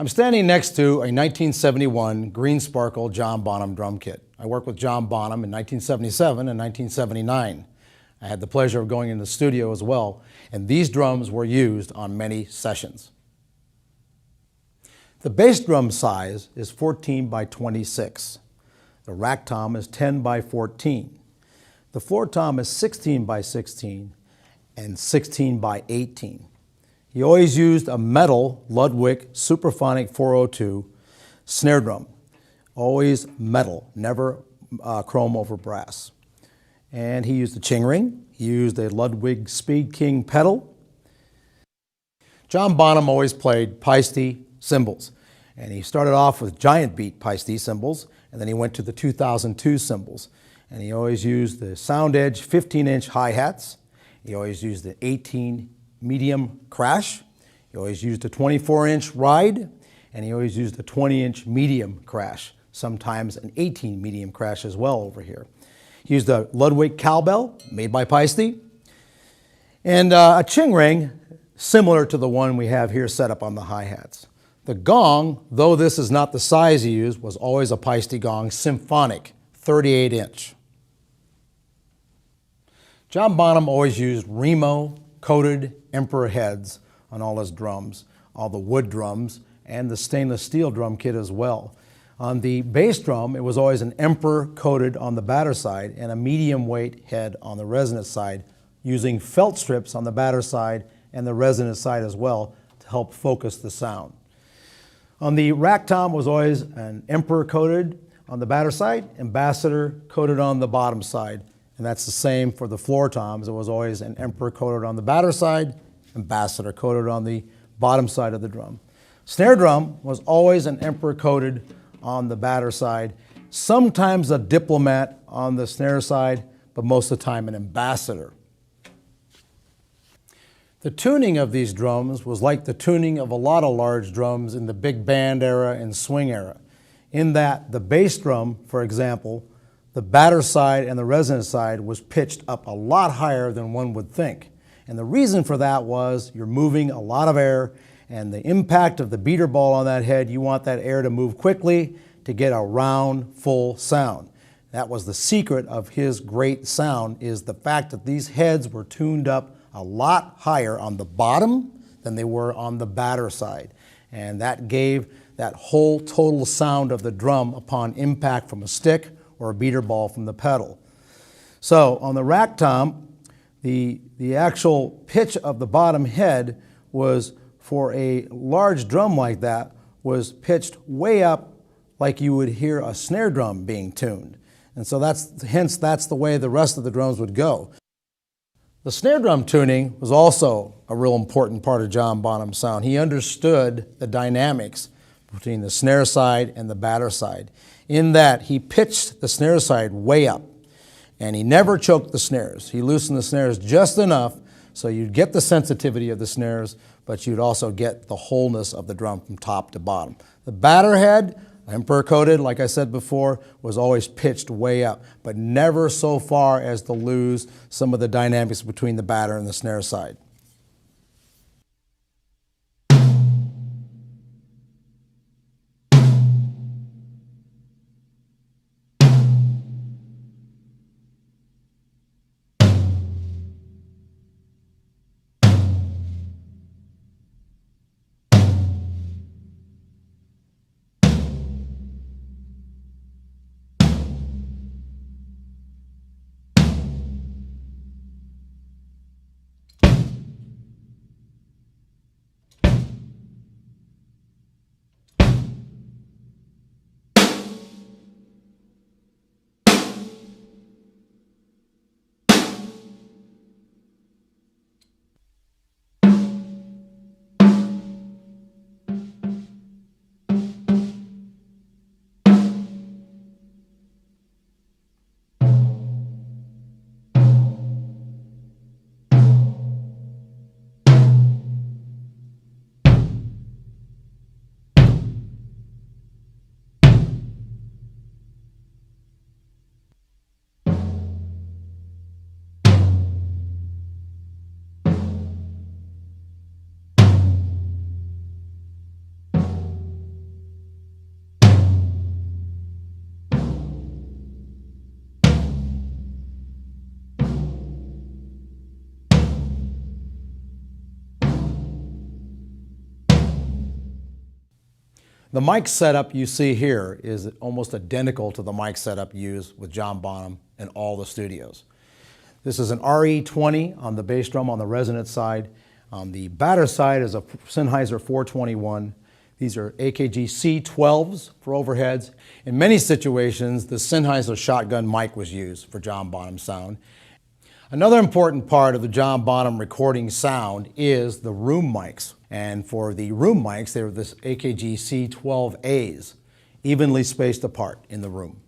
I'm standing next to a 1971 green sparkle John Bonham drum kit. I worked with John Bonham in 1977 and 1979. I had the pleasure of going into the studio as well, and these drums were used on many sessions. The bass drum size is 14 by 26. The rack tom is 10 by 14. The floor tom is 16 by 16 and 16 by 18. He always used a metal Ludwig Superphonic 402 snare drum. Always metal, never chrome over brass. And he used a ching ring. He used a Ludwig Speed King pedal. John Bonham always played Paiste cymbals. And he started off with giant beat Paiste cymbals, and then he went to the 2002 cymbals. And he always used the Sound Edge 15-inch hi-hats. He always used the 18 medium crash. He always used a 24-inch ride, and he always used a 20-inch medium crash, sometimes an 18 medium crash as well over here. He used a Ludwig cowbell made by Paiste, and a ching ring similar to the one we have here set up on the hi-hats. The gong, though this is not the size he used, was always a Paiste gong, symphonic, 38-inch. John Bonham always used Remo coated emperor heads on all his drums, all the wood drums, and the stainless steel drum kit as well. On the bass drum, it was always an emperor coated on the batter side and a medium weight head on the resonant side, using felt strips on the batter side and the resonant side as well to help focus the sound. On the rack tom was always an emperor coated on the batter side, ambassador coated on the bottom side. And that's the same for the floor toms. It was always an emperor coated on the batter side, ambassador coated on the bottom side of the drum. Snare drum was always an emperor coated on the batter side, sometimes a diplomat on the snare side, but most of the time an ambassador. The tuning of these drums was like the tuning of a lot of large drums in the big band era and swing era, in that the bass drum, for example, the batter side and the resonant side was pitched up a lot higher than one would think. And the reason for that was you're moving a lot of air, and the impact of the beater ball on that head, you want that air to move quickly to get a round, full sound. That was the secret of his great sound, is the fact that these heads were tuned up a lot higher on the bottom than they were on the batter side. And that gave that whole total sound of the drum upon impact from a stick or a beater ball from the pedal. So on the rack tom, the actual pitch of the bottom head was, for a large drum like that, was pitched way up like you would hear a snare drum being tuned. And so that's the way the rest of the drums would go. The snare drum tuning was also a real important part of John Bonham's sound. He understood the dynamics between the snare side and the batter side, in that he pitched the snare side way up, and he never choked the snares. He loosened the snares just enough so you'd get the sensitivity of the snares, but you'd also get the wholeness of the drum from top to bottom. The batter head, emperor coated, like I said before, was always pitched way up, but never so far as to lose some of the dynamics between the batter and the snare side. The mic setup you see here is almost identical to the mic setup used with John Bonham in all the studios. This is an RE20 on the bass drum on the resonant side. On the batter side is a Sennheiser 421. These are AKG C12s for overheads. In many situations, the Sennheiser shotgun mic was used for John Bonham sound. Another important part of the John Bonham recording sound is the room mics. And for the room mics, they're this AKG C12As, evenly spaced apart in the room.